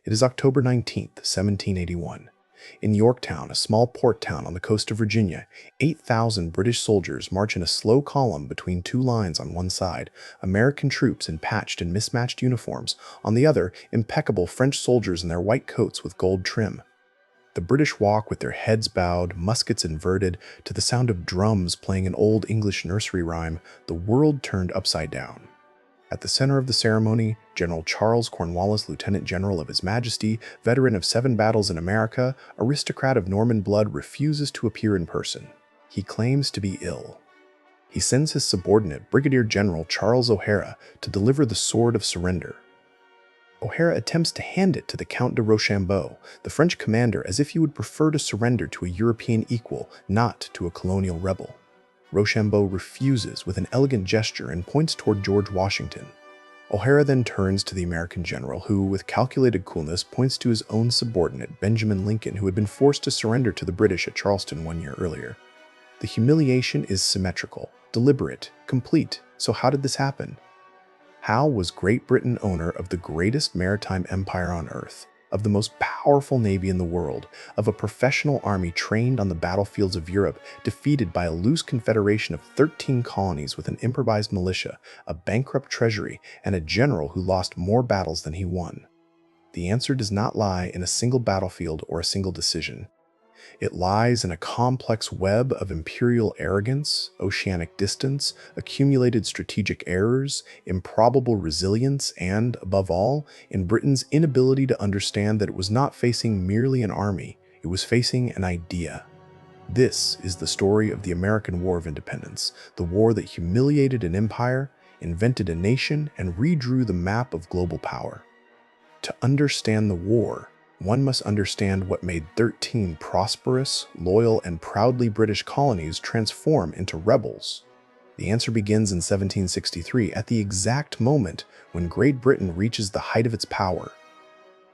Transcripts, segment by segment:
It is October 19th, 1781. In Yorktown, a small port town on the coast of Virginia, 8,000 British soldiers march in a slow column between two lines on one side, American troops in patched and mismatched uniforms, on the other, impeccable French soldiers in their white coats with gold trim. The British walk with their heads bowed, muskets inverted, to the sound of drums playing an old English nursery rhyme, the world turned upside down. At the center of the ceremony, General Charles Cornwallis, Lieutenant General of His Majesty, veteran of 7 battles in America, aristocrat of Norman blood, refuses to appear in person. He claims to be ill. He sends his subordinate, Brigadier General Charles O'Hara, to deliver the sword of surrender. O'Hara attempts to hand it to the Count de Rochambeau, the French commander, as if he would prefer to surrender to a European equal, not to a colonial rebel. Rochambeau refuses with an elegant gesture and points toward George Washington. O'Hara then turns to the American general, who, with calculated coolness, points to his own subordinate, Benjamin Lincoln, who had been forced to surrender to the British at Charleston 1 year earlier. The humiliation is symmetrical, deliberate, complete. So how did this happen? How was Great Britain owner of the greatest maritime empire on earth, of the most powerful navy in the world, of a professional army trained on the battlefields of Europe, defeated by a loose confederation of 13 colonies with an improvised militia, a bankrupt treasury, and a general who lost more battles than he won? The answer does not lie in a single battlefield or a single decision. It lies in a complex web of imperial arrogance, oceanic distance, accumulated strategic errors, improbable resilience, and, above all, in Britain's inability to understand that it was not facing merely an army, it was facing an idea. This is the story of the American War of Independence, the war that humiliated an empire, invented a nation, and redrew the map of global power. To understand the war, one must understand what made 13 prosperous, loyal, and proudly British colonies transform into rebels. The answer begins in 1763, at the exact moment when Great Britain reaches the height of its power.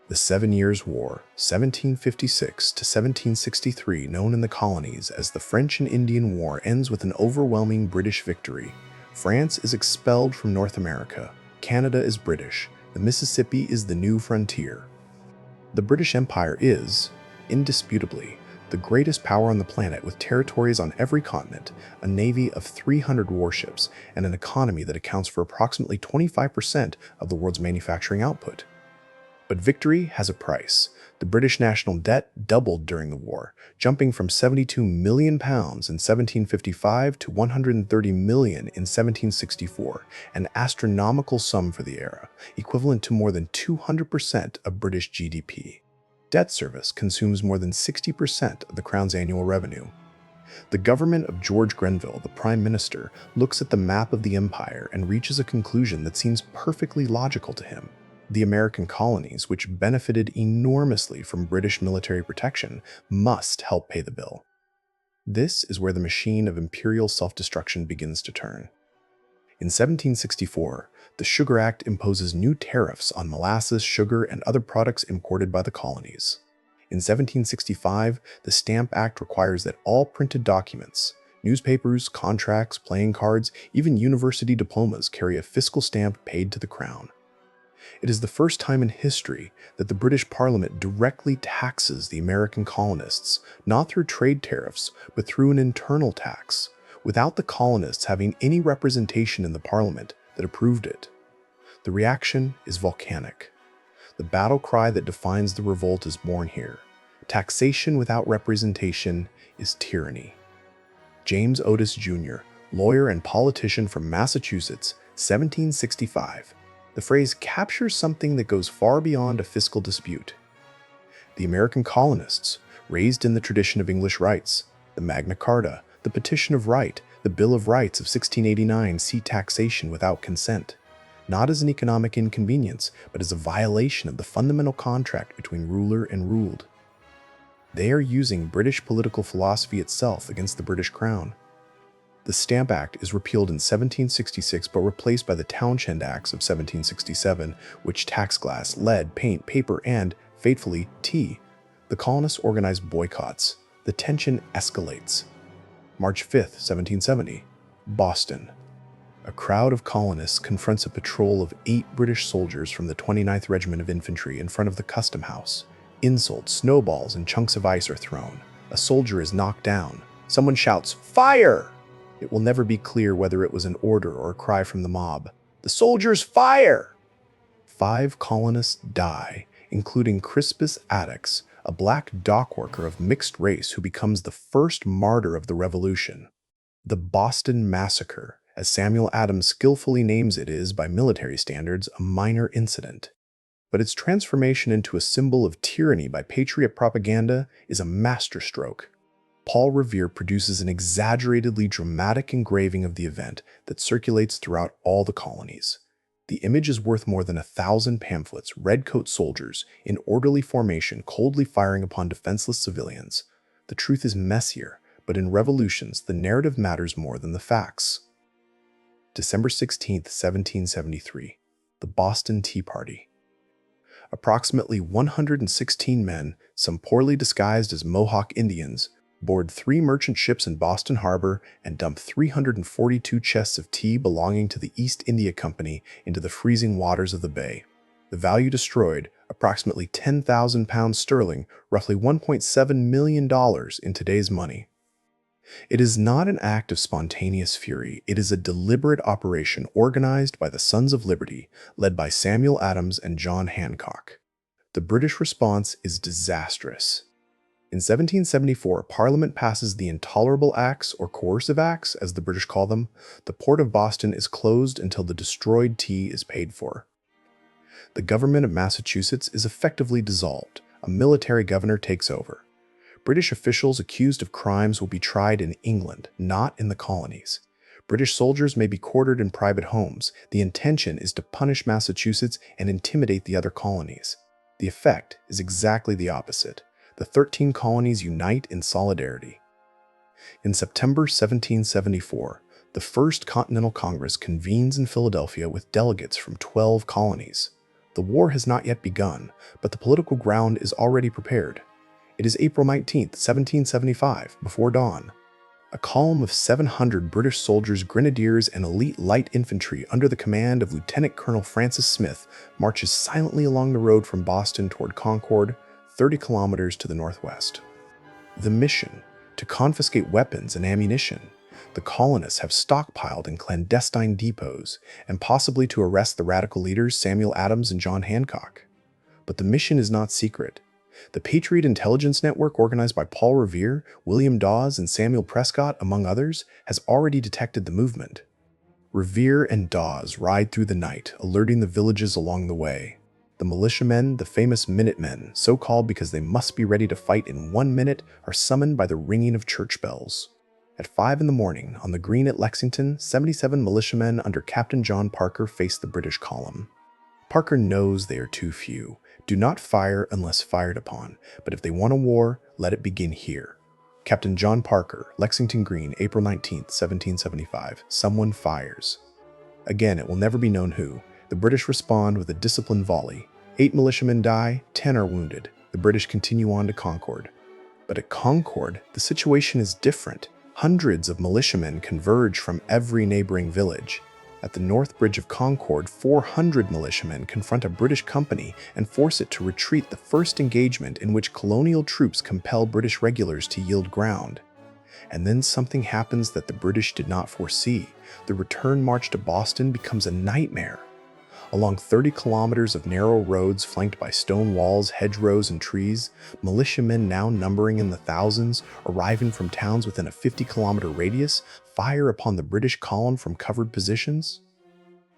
The 7 Years' War, 1756 to 1763, known in the colonies as the French and Indian War, ends with an overwhelming British victory. France is expelled from North America. Canada is British. The Mississippi is the new frontier. The British Empire is, indisputably, the greatest power on the planet, with territories on every continent, a navy of 300 warships, and an economy that accounts for approximately 25% of the world's manufacturing output. But victory has a price. The British national debt doubled during the war, jumping from £72 million in 1755 to £130 million in 1764, an astronomical sum for the era, equivalent to more than 200% of British GDP. Debt service consumes more than 60% of the Crown's annual revenue. The government of George Grenville, the Prime Minister, looks at the map of the empire and reaches a conclusion that seems perfectly logical to him. The American colonies, which benefited enormously from British military protection, must help pay the bill. This is where the machine of imperial self-destruction begins to turn. In 1764, the Sugar Act imposes new tariffs on molasses, sugar, and other products imported by the colonies. In 1765, the Stamp Act requires that all printed documents, newspapers, contracts, playing cards, even university diplomas, carry a fiscal stamp paid to the Crown. It is the first time in history that the British Parliament directly taxes the American colonists, not through trade tariffs, but through an internal tax, without the colonists having any representation in the Parliament that approved it. The reaction is volcanic. The battle cry that defines the revolt is born here. Taxation without representation is tyranny. James Otis Jr., lawyer and politician from Massachusetts, 1765. The phrase captures something that goes far beyond a fiscal dispute. The American colonists, raised in the tradition of English rights, the Magna Carta, the Petition of Right, the Bill of Rights of 1689, see taxation without consent, not as an economic inconvenience, but as a violation of the fundamental contract between ruler and ruled. They are using British political philosophy itself against the British Crown. The Stamp Act is repealed in 1766 but replaced by the Townshend Acts of 1767, which tax glass, lead, paint, paper, and, fatefully, tea. The colonists organize boycotts. The tension escalates. March 5, 1770. Boston. a crowd of colonists confronts a patrol of 8 British soldiers from the 29th Regiment of Infantry in front of the custom house. Insults, snowballs, and chunks of ice are thrown. A soldier is knocked down. Someone shouts, "Fire!" It will never be clear whether it was an order or a cry from the mob. "The soldiers fire!" 5 colonists die, including Crispus Attucks, a black dockworker of mixed race who becomes the first martyr of the Revolution. The Boston Massacre, as Samuel Adams skillfully names it, is, by military standards, a minor incident. But its transformation into a symbol of tyranny by patriot propaganda is a masterstroke. Paul Revere produces an exaggeratedly dramatic engraving of the event that circulates throughout all the colonies. The image is worth more than 1,000 pamphlets, redcoat soldiers, in orderly formation, coldly firing upon defenseless civilians. The truth is messier, but in revolutions, the narrative matters more than the facts. December 16, 1773. The Boston Tea Party. Approximately 116 men, some poorly disguised as Mohawk Indians, board 3 merchant ships in Boston Harbor and dump 342 chests of tea belonging to the East India Company into the freezing waters of the bay. The value destroyed, approximately 10,000 pounds sterling, roughly $1.7 million in today's money. It is not an act of spontaneous fury. It is a deliberate operation organized by the Sons of Liberty, led by Samuel Adams and John Hancock. The British response is disastrous. In 1774, Parliament passes the Intolerable Acts, or Coercive Acts, as the British call them. The port of Boston is closed until the destroyed tea is paid for. The government of Massachusetts is effectively dissolved. A military governor takes over. British officials accused of crimes will be tried in England, not in the colonies. British soldiers may be quartered in private homes. The intention is to punish Massachusetts and intimidate the other colonies. The effect is exactly the opposite. The 13 colonies unite in solidarity. In September 1774, the First Continental Congress convenes in Philadelphia with delegates from 12 colonies. The war has not yet begun, but the political ground is already prepared. It is April 19, 1775, before dawn. A column of 700 British soldiers, grenadiers, and elite light infantry under the command of Lieutenant Colonel Francis Smith marches silently along the road from Boston toward Concord, 30 kilometers to the northwest. The mission: to confiscate weapons and ammunition. The colonists have stockpiled in clandestine depots, and possibly to arrest the radical leaders Samuel Adams and John Hancock. But the mission is not secret. The Patriot Intelligence Network, organized by Paul Revere, William Dawes, and Samuel Prescott, among others, has already detected the movement. Revere and Dawes ride through the night, alerting the villages along the way. The militiamen, the famous Minutemen, so called because they must be ready to fight in 1 minute, are summoned by the ringing of church bells. At 5 in the morning, on the green at Lexington, 77 militiamen under Captain John Parker face the British column. Parker knows they are too few. Do not fire unless fired upon, but if they want a war, let it begin here. Captain John Parker, Lexington Green, April 19, 1775. Someone fires. Again, it will never be known who. The British respond with a disciplined volley. 8 militiamen die, 10 are wounded. The British continue on to Concord. But at Concord, the situation is different. Hundreds of militiamen converge from every neighboring village. At the North Bridge of Concord, 400 militiamen confront a British company and force it to retreat, the first engagement in which colonial troops compel British regulars to yield ground. And then something happens that the British did not foresee. The return march to Boston becomes a nightmare. Along 30 kilometers of narrow roads flanked by stone walls, hedgerows, and trees, militiamen, now numbering in the thousands, arriving from towns within a 50-kilometer radius, fire upon the British column from covered positions.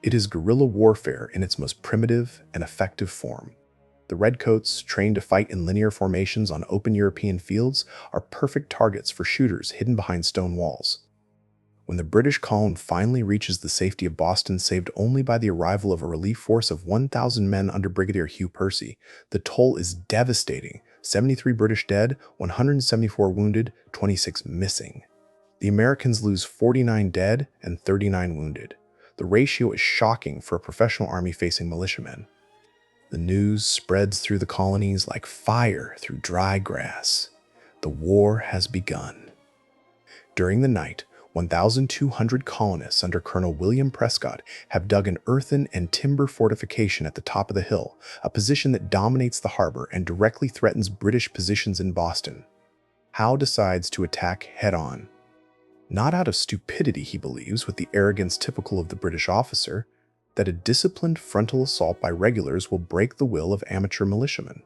It is guerrilla warfare in its most primitive and effective form. The redcoats, trained to fight in linear formations on open European fields, are perfect targets for shooters hidden behind stone walls. When the British column finally reaches the safety of Boston, saved only by the arrival of a relief force of 1,000 men under Brigadier Hugh Percy, the toll is devastating: 73 British dead, 174 wounded, 26 missing. The Americans lose 49 dead and 39 wounded. The ratio is shocking for a professional army facing militiamen. The news spreads through the colonies like fire through dry grass. The war has begun. During the night, 1,200 colonists under Colonel William Prescott have dug an earthen and timber fortification at the top of the hill, a position that dominates the harbor and directly threatens British positions in Boston. Howe decides to attack head-on. Not out of stupidity, he believes, with the arrogance typical of the British officer, that a disciplined frontal assault by regulars will break the will of amateur militiamen.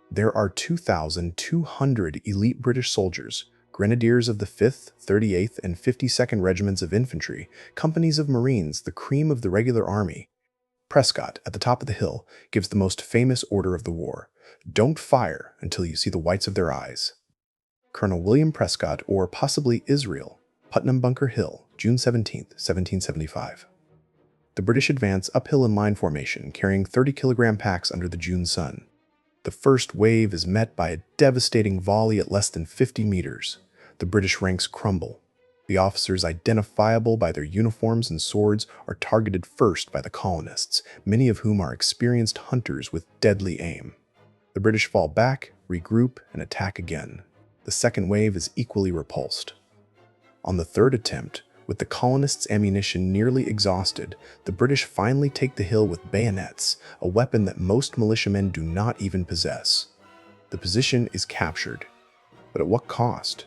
There are 2,200 elite British soldiers, grenadiers of the 5th, 38th, and 52nd Regiments of Infantry, companies of Marines, the cream of the regular army. Prescott, at the top of the hill, gives the most famous order of the war: "Don't fire until you see the whites of their eyes." Colonel William Prescott, or possibly Israel, Putnam Bunker Hill, June 17, 1775. The British advance uphill in line formation, carrying 30-kilogram packs under the June sun. The first wave is met by a devastating volley at less than 50 meters. The British ranks crumble. The officers, identifiable by their uniforms and swords, are targeted first by the colonists, many of whom are experienced hunters with deadly aim. The British fall back, regroup, and attack again. The second wave is equally repulsed. On the third attempt, with the colonists' ammunition nearly exhausted, the British finally take the hill with bayonets, a weapon that most militiamen do not even possess. The position is captured. But at what cost?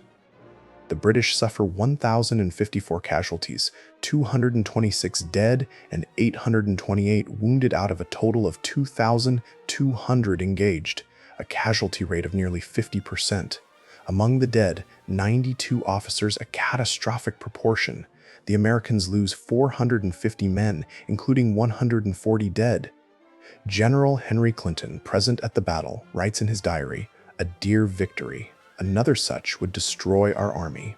The British suffer 1,054 casualties, 226 dead, and 828 wounded out of a total of 2,200 engaged, a casualty rate of nearly 50%. Among the dead, 92 officers, a catastrophic proportion. The Americans lose 450 men, including 140 dead. General Henry Clinton, present at the battle, writes in his diary, "A dear victory. Another such would destroy our army."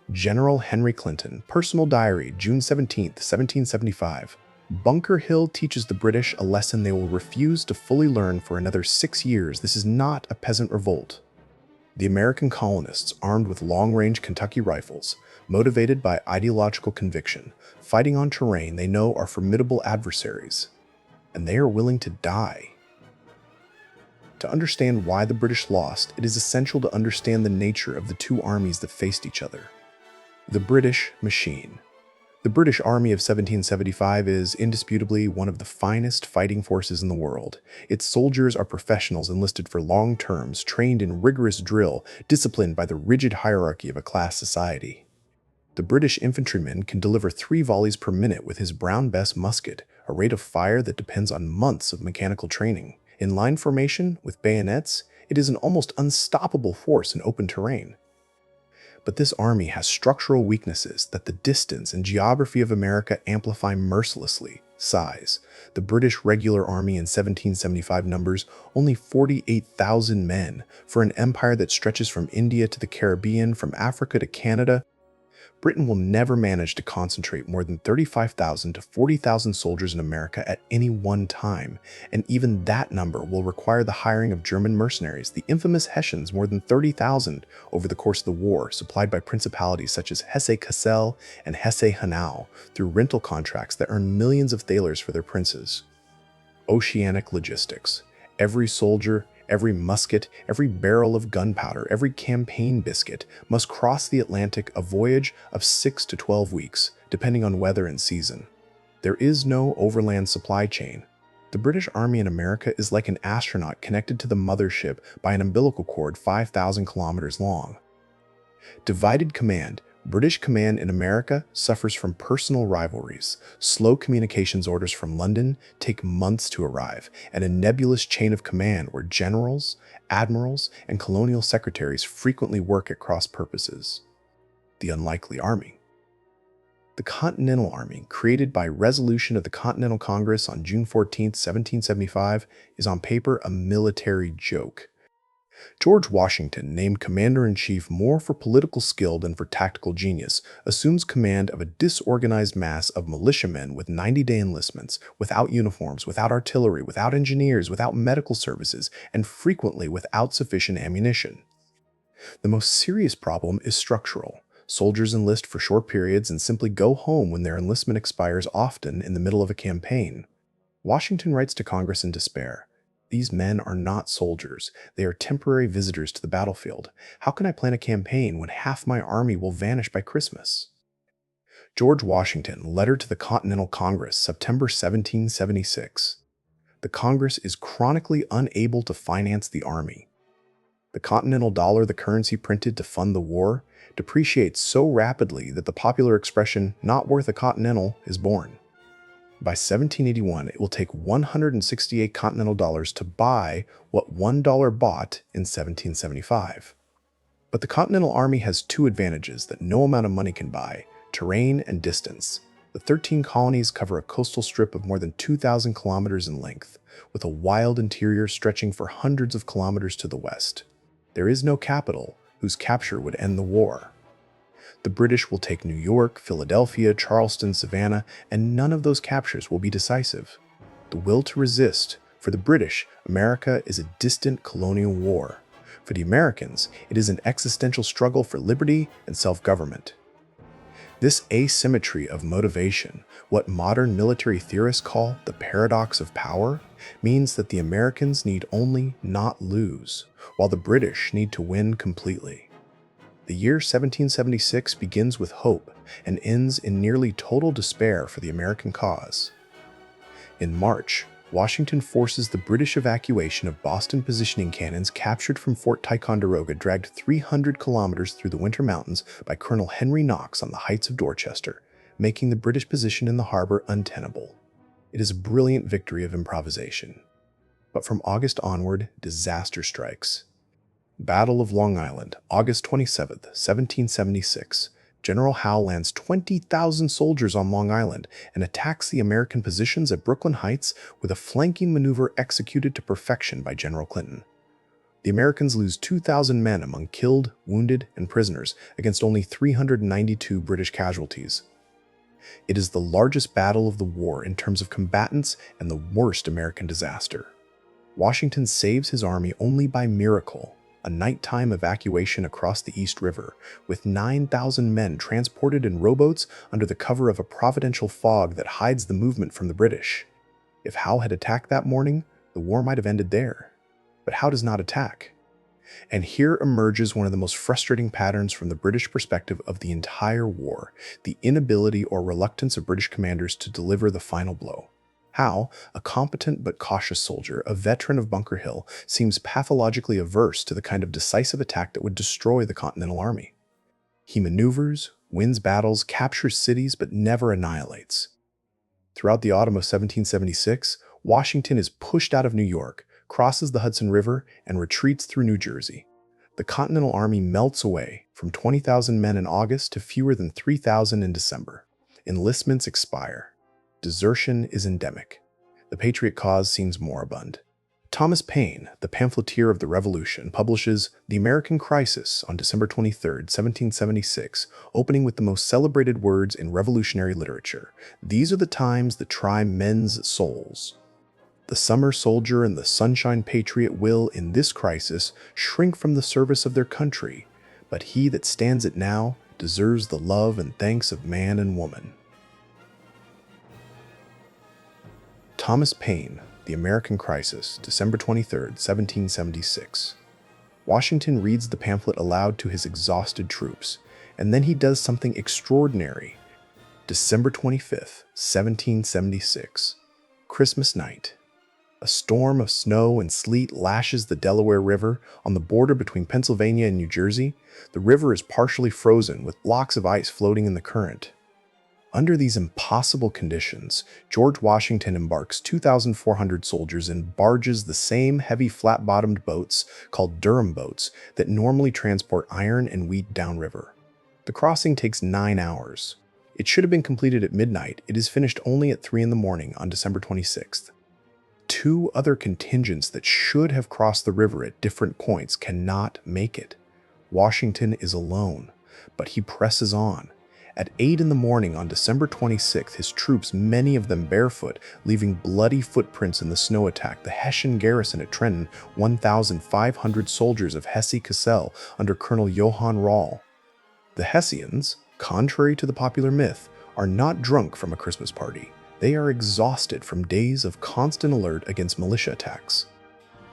General Henry Clinton, personal diary, June 17, 1775. Bunker Hill teaches the British a lesson they will refuse to fully learn for another 6 years. This is not a peasant revolt. The American colonists, armed with long-range Kentucky rifles, motivated by ideological conviction, fighting on terrain they know are formidable adversaries, and they are willing to die. To understand why the British lost, it is essential to understand the nature of the two armies that faced each other. The British machine. The British Army of 1775 is indisputably one of the finest fighting forces in the world. Its soldiers are professionals enlisted for long terms, trained in rigorous drill, disciplined by the rigid hierarchy of a class society. The British infantryman can deliver 3 volleys per minute with his Brown Bess musket, a rate of fire that depends on months of mechanical training. In line formation, with bayonets, it is an almost unstoppable force in open terrain. But this army has structural weaknesses that the distance and geography of America amplify mercilessly. Size. The British regular army in 1775 numbers only 48,000 men. For an empire that stretches from India to the Caribbean, from Africa to Canada, Britain will never manage to concentrate more than 35,000 to 40,000 soldiers in America at any one time, and even that number will require the hiring of German mercenaries, the infamous Hessians, more than 30,000 over the course of the war, supplied by principalities such as Hesse-Kassel and Hesse-Hanau through rental contracts that earn millions of thalers for their princes. Oceanic logistics. Every soldier, every musket, every barrel of gunpowder, every campaign biscuit must cross the Atlantic, a voyage of 6 to 12 weeks, depending on weather and season. There is no overland supply chain. The British Army in America is like an astronaut connected to the mothership by an umbilical cord 5,000 kilometers long. Divided command. British command in America suffers from personal rivalries. Slow communications orders from London take months to arrive, and a nebulous chain of command where generals, admirals, and colonial secretaries frequently work at cross purposes. The unlikely army. The Continental Army, created by resolution of the Continental Congress on June 14, 1775, is on paper a military joke. George Washington, named commander-in-chief more for political skill than for tactical genius, assumes command of a disorganized mass of militiamen with 90-day enlistments, without uniforms, without artillery, without engineers, without medical services, and frequently without sufficient ammunition. The most serious problem is structural. Soldiers enlist for short periods and simply go home when their enlistment expires, often in the middle of a campaign. Washington writes to Congress in despair. These men are not soldiers. They are temporary visitors to the battlefield. How can I plan a campaign when half my army will vanish by Christmas? George Washington, letter to the Continental Congress, September 1776. The Congress is chronically unable to finance the army. The Continental dollar, the currency printed to fund the war, depreciates so rapidly that the popular expression, "not worth a continental," is born. By 1781, it will take 168 Continental dollars to buy what $1 bought in 1775. But the Continental Army has two advantages that no amount of money can buy: terrain and distance. The 13 colonies cover a coastal strip of more than 2,000 kilometers in length, with a wild interior stretching for hundreds of kilometers to the west. There is no capital, whose capture would end the war. The British will take New York, Philadelphia, Charleston, Savannah, and none of those captures will be decisive. The will to resist, for the British, America is a distant colonial war. For the Americans, it is an existential struggle for liberty and self-government. This asymmetry of motivation, what modern military theorists call the paradox of power, means that the Americans need only not lose, while the British need to win completely. The year 1776 begins with hope and ends in nearly total despair for the American cause. In March, Washington forces the British evacuation of Boston positioning cannons captured from Fort Ticonderoga, dragged 300 kilometers through the Winter Mountains by Colonel Henry Knox on the heights of Dorchester, making the British position in the harbor untenable. It is a brilliant victory of improvisation. But from August onward, disaster strikes. Battle of Long Island, August 27, 1776. General Howe lands 20,000 soldiers on Long Island and attacks the American positions at Brooklyn Heights with a flanking maneuver executed to perfection by General Clinton. The Americans lose 2,000 men among killed, wounded, and prisoners against only 392 British casualties. It is the largest battle of the war in terms of combatants and the worst American disaster. Washington saves his army only by miracle. A nighttime evacuation across the East River, with 9,000 men transported in rowboats under the cover of a providential fog that hides the movement from the British. If Howe had attacked that morning, the war might have ended there. But Howe does not attack. And here emerges one of the most frustrating patterns from the British perspective of the entire war: the inability or reluctance of British commanders to deliver the final blow. Howe, a competent but cautious soldier, a veteran of Bunker Hill, seems pathologically averse to the kind of decisive attack that would destroy the Continental Army. He maneuvers, wins battles, captures cities, but never annihilates. Throughout the autumn of 1776, Washington is pushed out of New York, crosses the Hudson River, and retreats through New Jersey. The Continental Army melts away, from 20,000 men in August to fewer than 3,000 in December. Enlistments expire. Desertion is endemic. The patriot cause seems moribund. Thomas Paine, the pamphleteer of the Revolution, publishes The American Crisis on December 23, 1776, opening with the most celebrated words in revolutionary literature: "These are the times that try men's souls." The summer soldier and the sunshine patriot will, in this crisis, shrink from the service of their country, but he that stands it now deserves the love and thanks of man and woman. Thomas Paine, The American Crisis, December 23, 1776. Washington reads the pamphlet aloud to his exhausted troops, and then he does something extraordinary. December 25, 1776. Christmas night. A storm of snow and sleet lashes the Delaware River on the border between Pennsylvania and New Jersey. The river is partially frozen, with blocks of ice floating in the current. Under these impossible conditions, George Washington embarks 2,400 soldiers in barges, the same heavy flat-bottomed boats called Durham boats that normally transport iron and wheat downriver. The crossing takes 9 hours. It should have been completed at midnight. It is finished only at 3 in the morning on December 26th. Two other contingents that should have crossed the river at different points cannot make it. Washington is alone, but he presses on. At 8 in the morning on December 26th, his troops, many of them barefoot, leaving bloody footprints in the snow, attack the Hessian garrison at Trenton, 1,500 soldiers of Hesse-Cassel under Colonel Johann Rall. The Hessians, contrary to the popular myth, are not drunk from a Christmas party. They are exhausted from days of constant alert against militia attacks.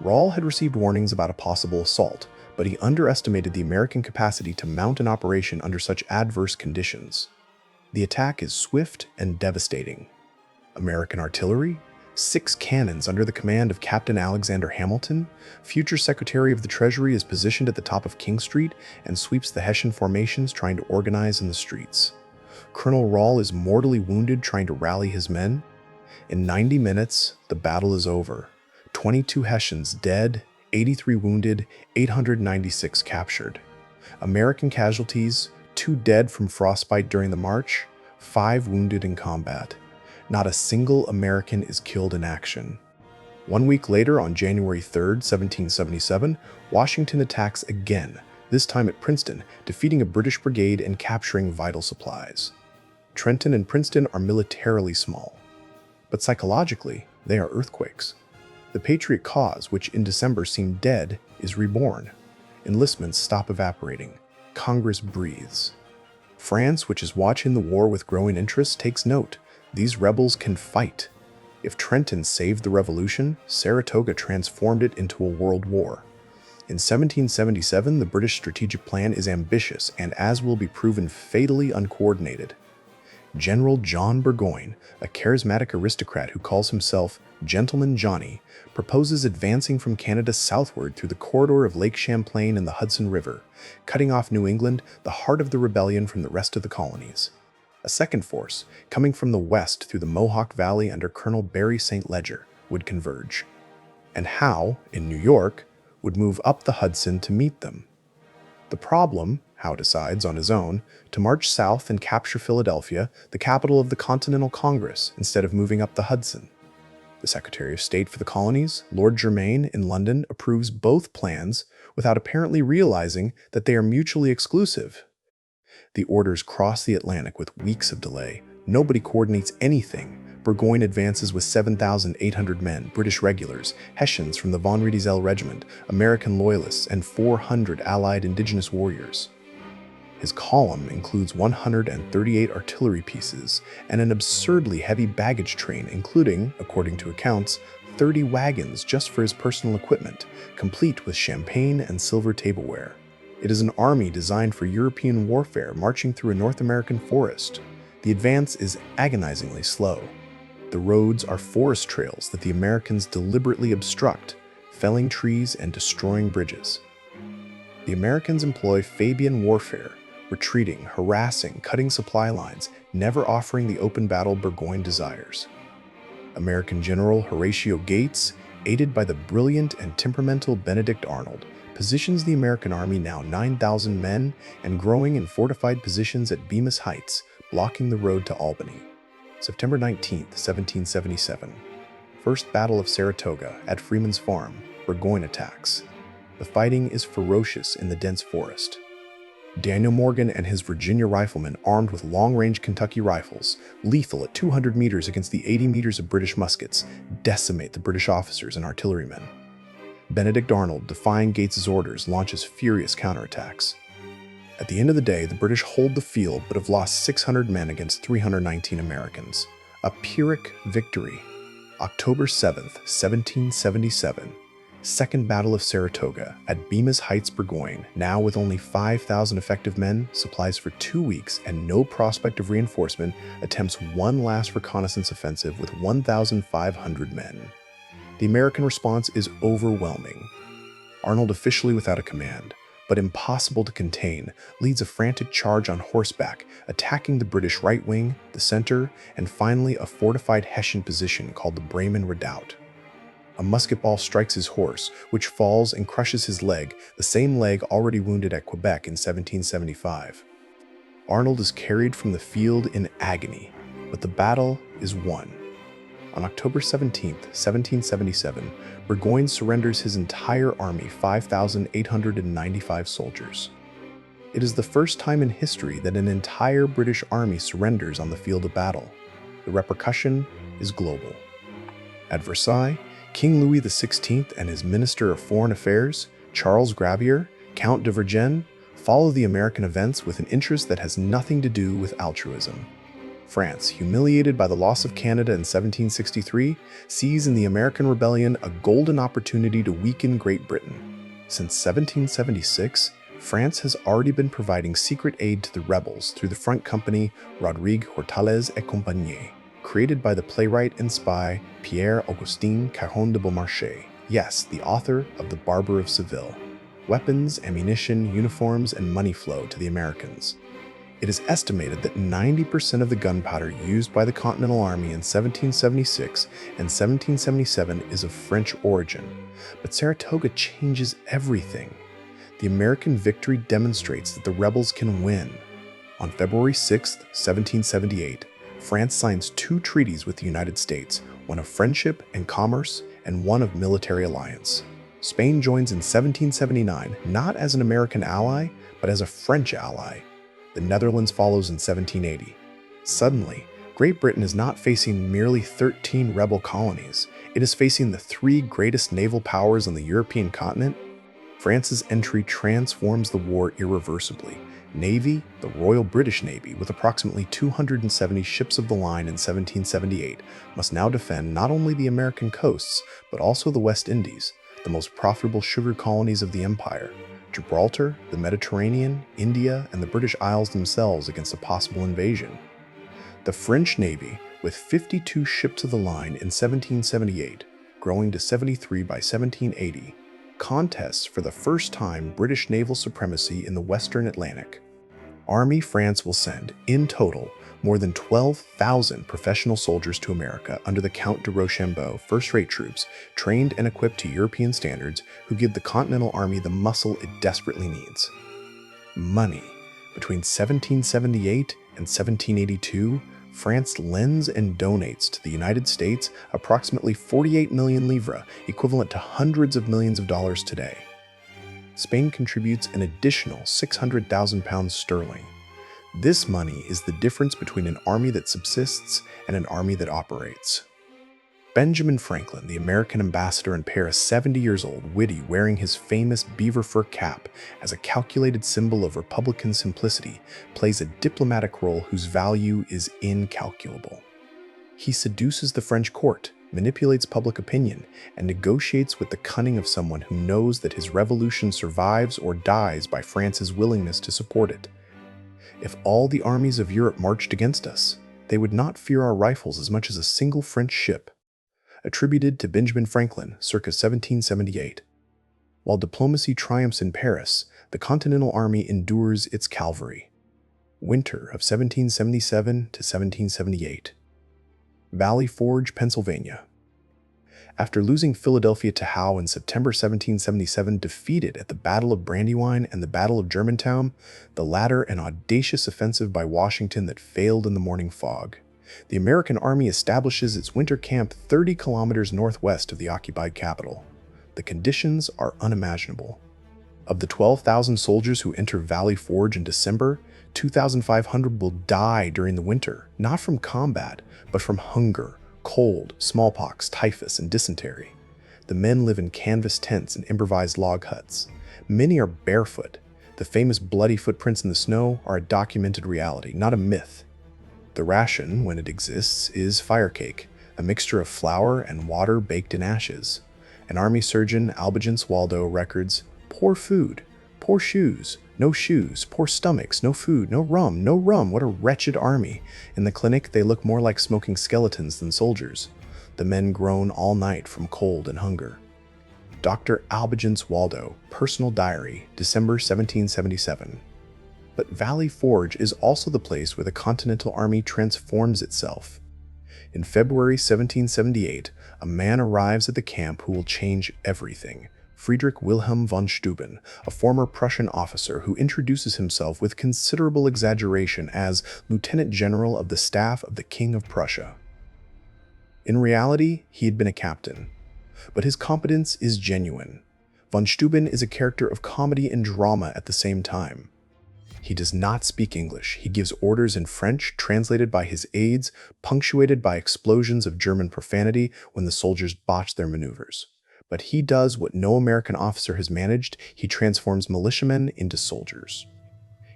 Rahl had received warnings about a possible assault, but he underestimated the American capacity to mount an operation under such adverse conditions. The attack is swift and devastating. American artillery, 6 cannons under the command of Captain Alexander Hamilton, future Secretary of the Treasury, is positioned at the top of King Street and sweeps the Hessian formations trying to organize in the streets. Colonel Rahl is mortally wounded trying to rally his men. In 90 minutes, the battle is over. 22 Hessians dead, 83 wounded, 896 captured. American casualties: 2 dead from frostbite during the march, 5 wounded in combat. Not a single American is killed in action. 1 week later, on January 3, 1777, Washington attacks again, this time at Princeton, defeating a British brigade and capturing vital supplies. Trenton and Princeton are militarily small, but psychologically, they are earthquakes. The Patriot cause, which in December seemed dead, is reborn. Enlistments stop evaporating. Congress breathes. France, which is watching the war with growing interest, takes note. These rebels can fight. If Trenton saved the revolution, Saratoga transformed it into a world war. In 1777, the British strategic plan is ambitious and, as will be proven, fatally uncoordinated. General John Burgoyne, a charismatic aristocrat who calls himself Gentleman Johnny, proposes advancing from Canada southward through the corridor of Lake Champlain and the Hudson River, cutting off New England, the heart of the rebellion, from the rest of the colonies. A second force, coming from the west through the Mohawk Valley under Colonel Barry St. Leger, would converge. And Howe, in New York, would move up the Hudson to meet them. The problem, Howe decides on his own, to march south and capture Philadelphia, the capital of the Continental Congress, instead of moving up the Hudson. The Secretary of State for the Colonies, Lord Germain, in London, approves both plans without apparently realizing that they are mutually exclusive. The orders cross the Atlantic with weeks of delay. Nobody coordinates anything. Burgoyne advances with 7,800 men, British regulars, Hessians from the von Riedisel Regiment, American loyalists, and 400 Allied indigenous warriors. His column includes 138 artillery pieces and an absurdly heavy baggage train, including, according to accounts, 30 wagons just for his personal equipment, complete with champagne and silver tableware. It is an army designed for European warfare, marching through a North American forest. The advance is agonizingly slow. The roads are forest trails that the Americans deliberately obstruct, felling trees and destroying bridges. The Americans employ Fabian warfare, retreating, harassing, cutting supply lines, never offering the open battle Burgoyne desires. American General Horatio Gates, aided by the brilliant and temperamental Benedict Arnold, positions the American Army, now 9,000 men, and growing in fortified positions at Bemis Heights, blocking the road to Albany. September 19, 1777. First Battle of Saratoga at Freeman's Farm, Burgoyne attacks. The fighting is ferocious in the dense forest. Daniel Morgan and his Virginia riflemen, armed with long-range Kentucky rifles, lethal at 200 meters against the 80 meters of British muskets, decimate the British officers and artillerymen. Benedict Arnold, defying Gates's orders, launches furious counterattacks. At the end of the day, the British hold the field but have lost 600 men against 319 Americans. A Pyrrhic victory. October 7, 1777. Second Battle of Saratoga at Bemis Heights. Burgoyne, now with only 5,000 effective men, supplies for 2 weeks, and no prospect of reinforcement, attempts one last reconnaissance offensive with 1,500 men. The American response is overwhelming. Arnold, officially without a command, but impossible to contain, leads a frantic charge on horseback, attacking the British right wing, the center, and finally a fortified Hessian position called the Bremen Redoubt. A musket ball strikes his horse, which falls and crushes his leg, the same leg already wounded at Quebec in 1775. Arnold is carried from the field in agony, but the battle is won. On October 17, 1777, Burgoyne surrenders his entire army, 5,895 soldiers. It is the first time in history that an entire British army surrenders on the field of battle. The repercussion is global. At Versailles, King Louis XVI and his Minister of Foreign Affairs, Charles Gravier, Count de Vergennes, follow the American events with an interest that has nothing to do with altruism. France, humiliated by the loss of Canada in 1763, sees in the American Rebellion a golden opportunity to weaken Great Britain. Since 1776, France has already been providing secret aid to the rebels through the front company Rodrigue Hortalez et Compagnie, created by the playwright and spy Pierre-Augustin Caron de Beaumarchais. Yes, the author of The Barber of Seville. Weapons, ammunition, uniforms, and money flow to the Americans. It is estimated that 90% of the gunpowder used by the Continental Army in 1776 and 1777 is of French origin. But Saratoga changes everything. The American victory demonstrates that the rebels can win. On February 6, 1778, France signs 2 treaties with the United States, one of friendship and commerce and one of military alliance. Spain joins in 1779, not as an American ally, but as a French ally. The Netherlands follows in 1780. Suddenly, Great Britain is not facing merely 13 rebel colonies. It is facing the 3 greatest naval powers on the European continent. France's entry transforms the war irreversibly. Navy, the Royal British Navy, with approximately 270 ships of the line in 1778, must now defend not only the American coasts, but also the West Indies, the most profitable sugar colonies of the empire, Gibraltar, the Mediterranean, India, and the British Isles themselves against a possible invasion. The French Navy, with 52 ships of the line in 1778, growing to 73 by 1780, contests for the first time British naval supremacy in the Western Atlantic. Army France will send, in total, more than 12,000 professional soldiers to America under the Count de Rochambeau, first-rate troops, trained and equipped to European standards, who give the Continental Army the muscle it desperately needs. Money. Between 1778 and 1782, France lends and donates to the United States approximately 48 million livres, equivalent to hundreds of millions of dollars today. Spain contributes an additional 600,000 pounds sterling. This money is the difference between an army that subsists and an army that operates. Benjamin Franklin, the American ambassador in Paris, 70 years old, witty, wearing his famous beaver fur cap as a calculated symbol of Republican simplicity, plays a diplomatic role whose value is incalculable. He seduces the French court, manipulates public opinion, and negotiates with the cunning of someone who knows that his revolution survives or dies by France's willingness to support it. If all the armies of Europe marched against us, they would not fear our rifles as much as a single French ship. Attributed to Benjamin Franklin, circa 1778. While diplomacy triumphs in Paris, the Continental Army endures its calvary. Winter of 1777 to 1778. Valley Forge, Pennsylvania. After losing Philadelphia to Howe in September 1777, defeated at the Battle of Brandywine and the Battle of Germantown, the latter an audacious offensive by Washington that failed in the morning fog. The American Army establishes its winter camp 30 kilometers northwest of the occupied capital. The conditions are unimaginable. Of the 12,000 soldiers who enter Valley Forge in December, 2,500 will die during the winter, not from combat, but from hunger, cold, smallpox, typhus, and dysentery. The men live in canvas tents and improvised log huts. Many are barefoot. The famous bloody footprints in the snow are a documented reality, not a myth. The ration, when it exists, is fire cake, a mixture of flour and water baked in ashes. An army surgeon, Albigence Waldo, records, "Poor food, poor shoes, no shoes, poor stomachs, no food, no rum, what a wretched army. In the clinic, they look more like smoking skeletons than soldiers. The men groan all night from cold and hunger." Dr. Albigence Waldo, Personal Diary, December 1777. But Valley Forge is also the place where the Continental Army transforms itself. In February 1778, a man arrives at the camp who will change everything. Friedrich Wilhelm von Steuben, a former Prussian officer who introduces himself with considerable exaggeration as Lieutenant General of the Staff of the King of Prussia. In reality, he had been a captain, but his competence is genuine. Von Steuben is a character of comedy and drama at the same time. He does not speak English. He gives orders in French, translated by his aides, punctuated by explosions of German profanity when the soldiers botch their maneuvers. But he does what no American officer has managed. He transforms militiamen into soldiers.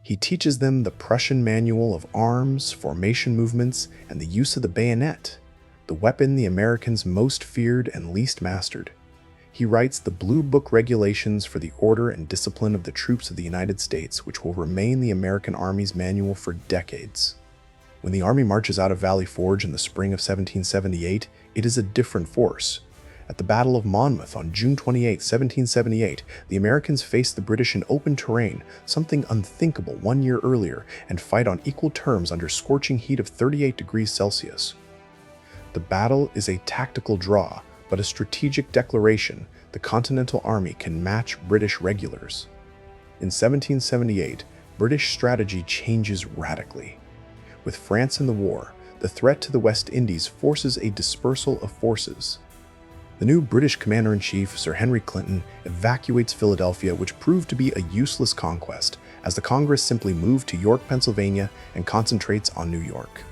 He teaches them the Prussian manual of arms, formation movements, and the use of the bayonet, the weapon the Americans most feared and least mastered. He writes the Blue Book regulations for the order and discipline of the troops of the United States, which will remain the American Army's manual for decades. When the Army marches out of Valley Forge in the spring of 1778, it is a different force. At the Battle of Monmouth on June 28, 1778, the Americans face the British in open terrain, something unthinkable 1 year earlier, and fight on equal terms under scorching heat of 38 degrees Celsius. The battle is a tactical draw, but a strategic declaration. The Continental Army can match British regulars. In 1778, British strategy changes radically. With France in the war, the threat to the West Indies forces a dispersal of forces. The new British commander-in-chief, Sir Henry Clinton, evacuates Philadelphia, which proved to be a useless conquest, as the Congress simply moved to York, Pennsylvania, and concentrates on New York.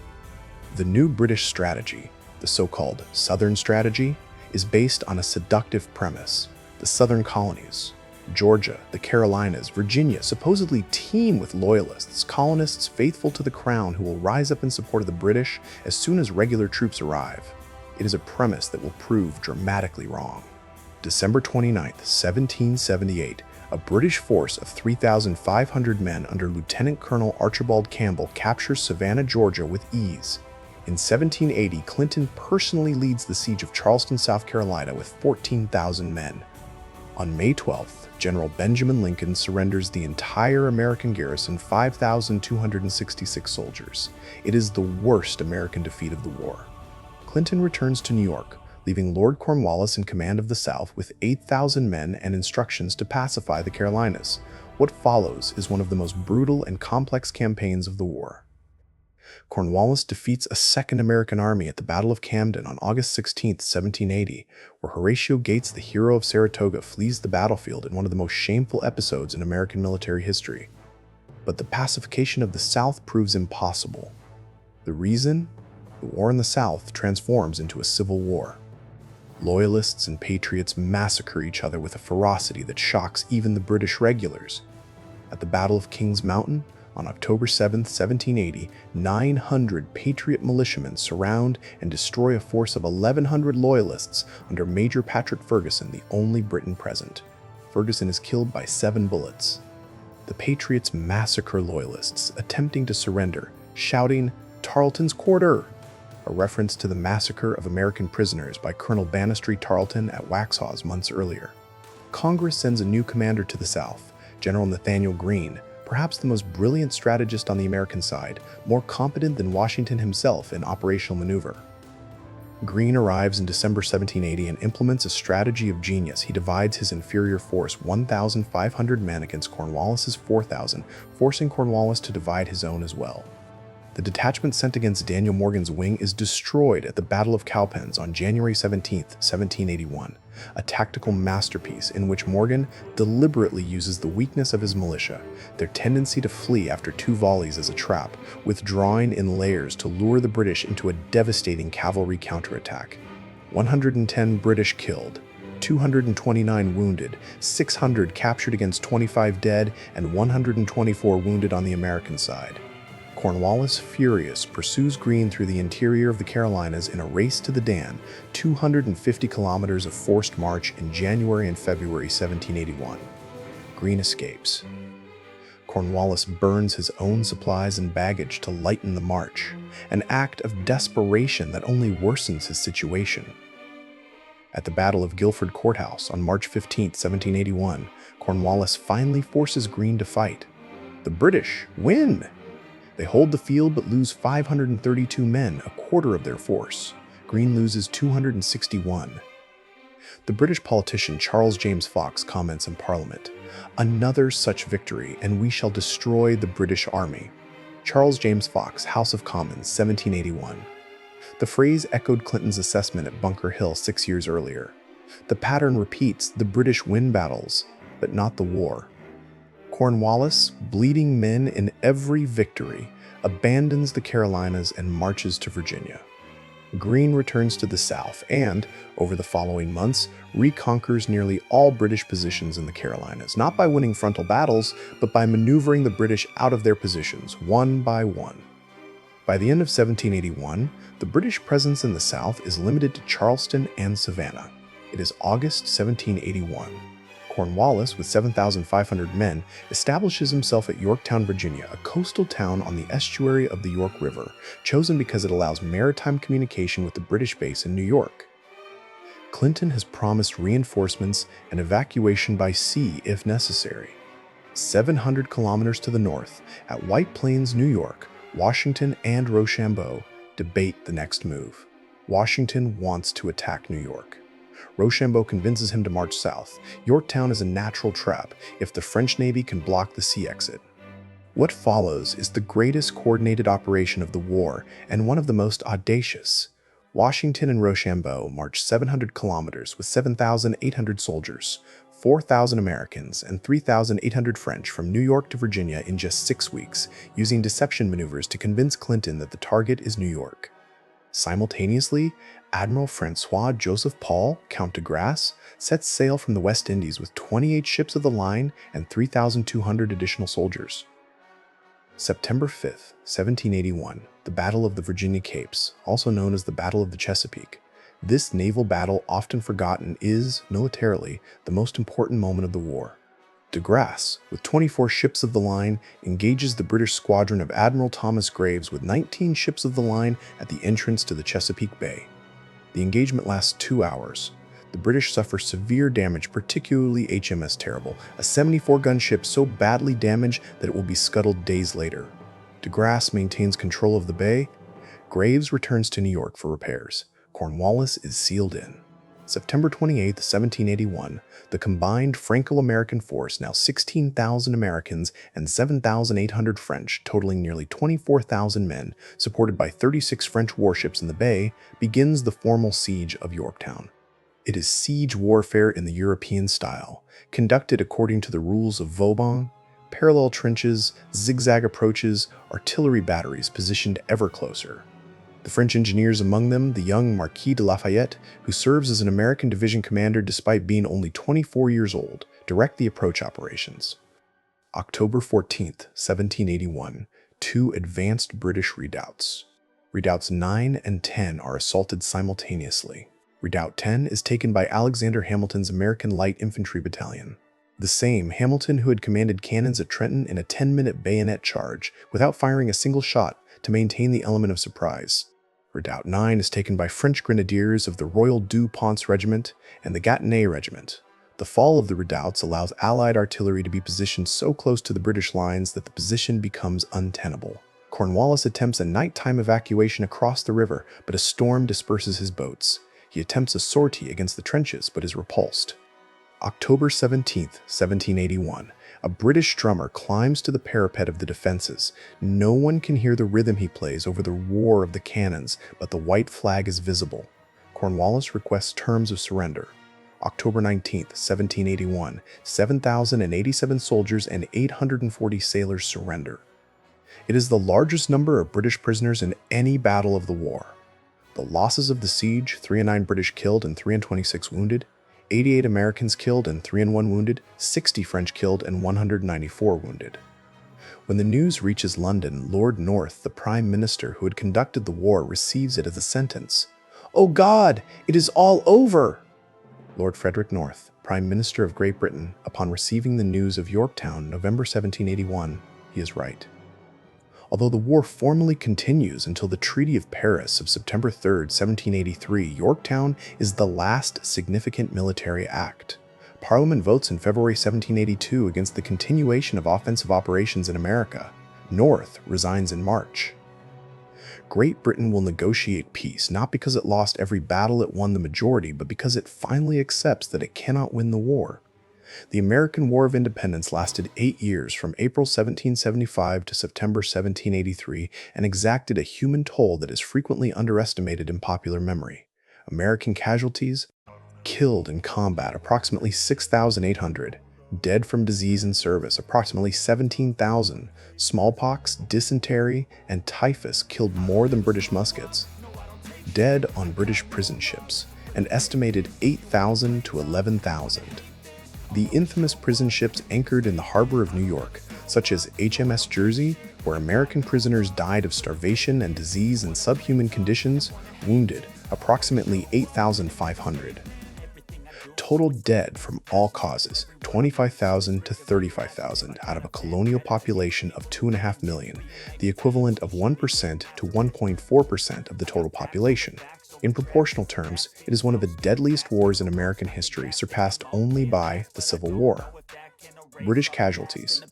The new British strategy, the so-called Southern Strategy, is based on a seductive premise. The Southern colonies, Georgia, the Carolinas, Virginia, supposedly teem with loyalists, colonists faithful to the crown who will rise up in support of the British as soon as regular troops arrive. It is a premise that will prove dramatically wrong. December 29, 1778, a British force of 3,500 men under Lieutenant Colonel Archibald Campbell captures Savannah, Georgia with ease. In 1780, Clinton personally leads the siege of Charleston, South Carolina with 14,000 men. On May 12th, General Benjamin Lincoln surrenders the entire American garrison, 5,266 soldiers. It is the worst American defeat of the war. Clinton returns to New York, leaving Lord Cornwallis in command of the South with 8,000 men and instructions to pacify the Carolinas. What follows is one of the most brutal and complex campaigns of the war. Cornwallis defeats a second American army at the Battle of Camden on August 16, 1780, where Horatio Gates, the hero of Saratoga, flees the battlefield in one of the most shameful episodes in American military history. But the pacification of the South proves impossible. The reason? The war in the South transforms into a civil war. Loyalists and patriots massacre each other with a ferocity that shocks even the British regulars. At the Battle of Kings Mountain, on October 7, 1780, 900 Patriot militiamen surround and destroy a force of 1,100 Loyalists under Major Patrick Ferguson, the only Briton present. Ferguson is killed by 7 bullets. The Patriots massacre Loyalists, attempting to surrender, shouting, "Tarleton's quarter!" a reference to the massacre of American prisoners by Colonel Banastre Tarleton at Waxhaws months earlier. Congress sends a new commander to the South, General Nathaniel Greene, perhaps the most brilliant strategist on the American side, more competent than Washington himself in operational maneuver. Greene arrives in December 1780 and implements a strategy of genius. He divides his inferior force, 1,500 men, against Cornwallis's 4,000, forcing Cornwallis to divide his own as well. The detachment sent against Daniel Morgan's wing is destroyed at the Battle of Cowpens on January 17, 1781, a tactical masterpiece in which Morgan deliberately uses the weakness of his militia, their tendency to flee after 2 volleys as a trap, withdrawing in layers to lure the British into a devastating cavalry counterattack. 110 British killed, 229 wounded, 600 captured against 25 dead, and 124 wounded on the American side. Cornwallis, furious, pursues Greene through the interior of the Carolinas in a race to the Dan, 250 kilometers of forced march in January and February 1781. Greene escapes. Cornwallis burns his own supplies and baggage to lighten the march, an act of desperation that only worsens his situation. At the Battle of Guilford Courthouse on March 15, 1781, Cornwallis finally forces Greene to fight. The British win! They hold the field but lose 532 men, a quarter of their force. Greene loses 261. The British politician Charles James Fox comments in Parliament, "Another such victory, and we shall destroy the British Army." Charles James Fox, House of Commons, 1781. The phrase echoed Clinton's assessment at Bunker Hill 6 years earlier. The pattern repeats: the British win battles, but not the war. Cornwallis, bleeding men in every victory, abandons the Carolinas and marches to Virginia. Greene returns to the south and, over the following months, reconquers nearly all British positions in the Carolinas, not by winning frontal battles, but by maneuvering the British out of their positions, one by one. By the end of 1781, the British presence in the south is limited to Charleston and Savannah. It is August 1781. Cornwallis, with 7,500 men, establishes himself at Yorktown, Virginia, a coastal town on the estuary of the York River, chosen because it allows maritime communication with the British base in New York. Clinton has promised reinforcements and evacuation by sea if necessary. 700 kilometers to the north, at White Plains, New York, Washington and Rochambeau debate the next move. Washington wants to attack New York. Rochambeau convinces him to march south. Yorktown is a natural trap if the French Navy can block the sea exit. What follows is the greatest coordinated operation of the war and one of the most audacious. Washington and Rochambeau march 700 kilometers with 7,800 soldiers, 4,000 Americans, and 3,800 French from New York to Virginia in just 6 weeks, using deception maneuvers to convince Clinton that the target is New York. Simultaneously, Admiral Francois Joseph Paul, Count de Grasse, sets sail from the West Indies with 28 ships of the line and 3,200 additional soldiers. September 5, 1781, the Battle of the Virginia Capes, also known as the Battle of the Chesapeake. This naval battle, often forgotten, is, militarily, the most important moment of the war. De Grasse, with 24 ships of the line, engages the British squadron of Admiral Thomas Graves with 19 ships of the line at the entrance to the Chesapeake Bay. The engagement lasts 2 hours. The British suffer severe damage, particularly HMS Terrible, a 74-gun ship so badly damaged that it will be scuttled days later. De Grasse maintains control of the bay. Graves returns to New York for repairs. Cornwallis is sealed in. September 28, 1781, the combined Franco-American force, now 16,000 Americans and 7,800 French, totaling nearly 24,000 men, supported by 36 French warships in the bay, begins the formal siege of Yorktown. It is siege warfare in the European style, conducted according to the rules of Vauban: parallel trenches, zigzag approaches, artillery batteries positioned ever closer. The French engineers among them, the young Marquis de Lafayette, who serves as an American division commander despite being only 24 years old, direct the approach operations. October 14, 1781, 2 advanced British redoubts. Redoubts 9 and 10 are assaulted simultaneously. Redoubt 10 is taken by Alexander Hamilton's American Light Infantry Battalion. The same Hamilton who had commanded cannons at Trenton in a 10-minute bayonet charge without firing a single shot to maintain the element of surprise. Redoubt 9 is taken by French grenadiers of the Royal Deux Ponts Regiment and the Gâtinais Regiment. The fall of the redoubts allows Allied artillery to be positioned so close to the British lines that the position becomes untenable. Cornwallis attempts a nighttime evacuation across the river, but a storm disperses his boats. He attempts a sortie against the trenches, but is repulsed. October 17, 1781, a British drummer climbs to the parapet of the defenses. No one can hear the rhythm he plays over the roar of the cannons, but the white flag is visible. Cornwallis requests terms of surrender. October 19, 1781, 7,087 soldiers and 840 sailors surrender. It is the largest number of British prisoners in any battle of the war. The losses of the siege: 309 British killed and 326 wounded, 88 Americans killed and 301 wounded, 60 French killed and 194 wounded. When the news reaches London, Lord North, the Prime Minister who had conducted the war, receives it as a sentence. "Oh God, it is all over!" Lord Frederick North, Prime Minister of Great Britain, upon receiving the news of Yorktown, November 1781, he is right. Although the war formally continues until the Treaty of Paris of September 3, 1783, Yorktown is the last significant military act. Parliament votes in February 1782 against the continuation of offensive operations in America. North resigns in March. Great Britain will negotiate peace, not because it lost every battle it won the majority, but because it finally accepts that it cannot win the war. The American War of Independence lasted 8 years, from April 1775 to September 1783, and exacted a human toll that is frequently underestimated in popular memory. American casualties: killed in combat, approximately 6,800. Dead from disease in service, approximately 17,000. Smallpox, dysentery, and typhus killed more than British muskets. Dead on British prison ships, an estimated 8,000 to 11,000. The infamous prison ships anchored in the harbor of New York, such as HMS Jersey, where American prisoners died of starvation and disease in subhuman conditions, wounded approximately 8,500. Total dead from all causes, 25,000 to 35,000 out of a colonial population of 2.5 million, the equivalent of 1% to 1.4% of the total population. In proportional terms, it is one of the deadliest wars in American history, surpassed only by the Civil War. British casualties.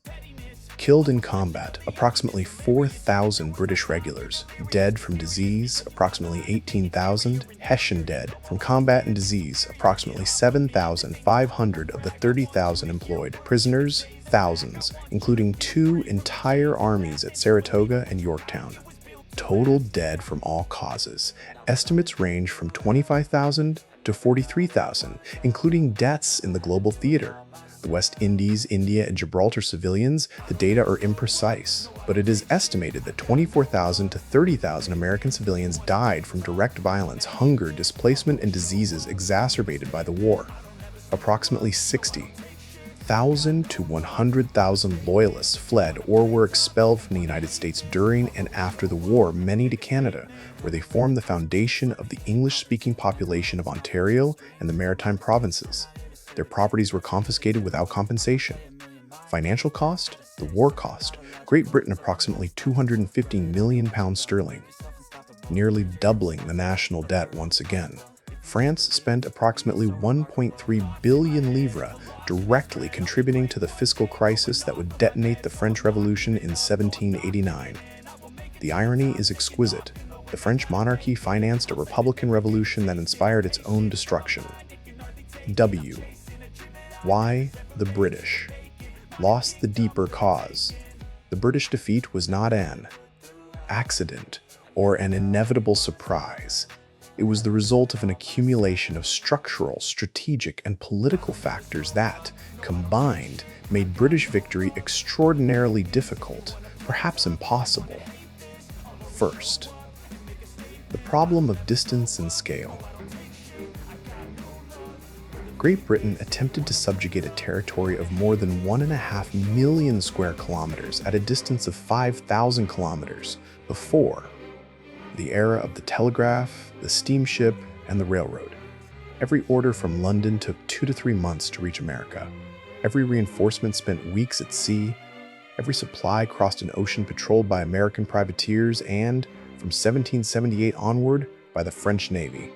Killed in combat, approximately 4,000 British regulars. Dead from disease, approximately 18,000. Hessian dead from combat and disease, approximately 7,500 of the 30,000 employed. Prisoners, thousands, including 2 entire armies at Saratoga and Yorktown. Total dead from all causes. Estimates range from 25,000 to 43,000, including deaths in the global theater. The West Indies, India, and Gibraltar civilians, the data are imprecise, but it is estimated that 24,000 to 30,000 American civilians died from direct violence, hunger, displacement, and diseases exacerbated by the war. Approximately 60,000 to 100,000 loyalists fled or were expelled from the United States during and after the war, many to Canada, where they formed the foundation of the English-speaking population of Ontario and the Maritime provinces. Their properties were confiscated without compensation. Financial cost, the war cost, Great Britain approximately £250 million, nearly doubling the national debt once again. France spent approximately 1.3 billion livres, directly contributing to the fiscal crisis that would detonate the French Revolution in 1789. The irony is exquisite. The French monarchy financed a republican revolution that inspired its own destruction. W. Why the British lost the deeper cause. The British defeat was not an accident or an inevitable surprise. It was the result of an accumulation of structural, strategic, and political factors that, combined, made British victory extraordinarily difficult, perhaps impossible. First, the problem of distance and scale. Great Britain attempted to subjugate a territory of more than 1.5 million square kilometers at a distance of 5,000 kilometers before the era of the telegraph, the steamship, and the railroad. Every order from London took 2 to 3 months to reach America. Every reinforcement spent weeks at sea. Every supply crossed an ocean patrolled by American privateers and, from 1778 onward, by the French Navy.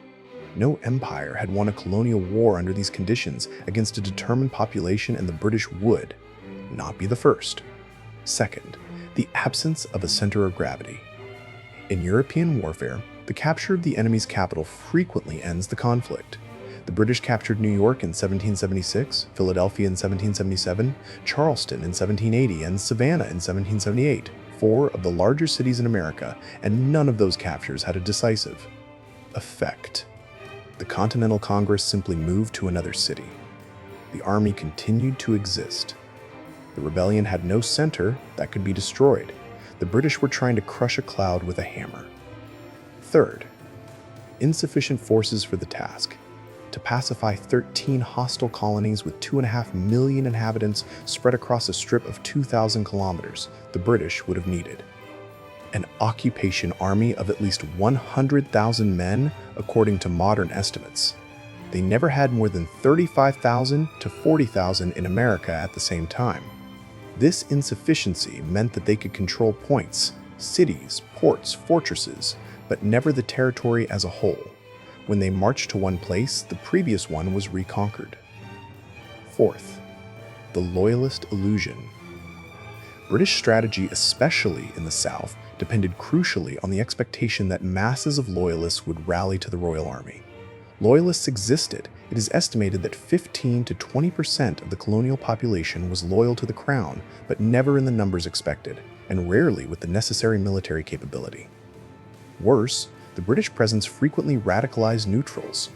No empire had won a colonial war under these conditions against a determined population, and the British would not be the first. Second, the absence of a center of gravity. In European warfare, the capture of the enemy's capital frequently ends the conflict. The British captured New York in 1776, Philadelphia in 1777, Charleston in 1780, and Savannah in 1778, 4 of the larger cities in America, and none of those captures had a decisive effect. The Continental Congress simply moved to another city. The army continued to exist. The rebellion had no center that could be destroyed. The British were trying to crush a cloud with a hammer. Third, insufficient forces for the task. To pacify 13 hostile colonies with 2.5 million inhabitants spread across a strip of 2,000 kilometers, the British would have needed an occupation army of at least 100,000 men, according to modern estimates. They never had more than 35,000 to 40,000 in America at the same time. This insufficiency meant that they could control points, cities, ports, fortresses, but never the territory as a whole. When they marched to one place, the previous one was reconquered. Fourth, the Loyalist illusion. British strategy, especially in the South, depended crucially on the expectation that masses of loyalists would rally to the Royal Army. Loyalists existed. It is estimated that 15 to 20% of the colonial population was loyal to the crown, but never in the numbers expected, and rarely with the necessary military capability. Worse, the British presence frequently radicalized neutrals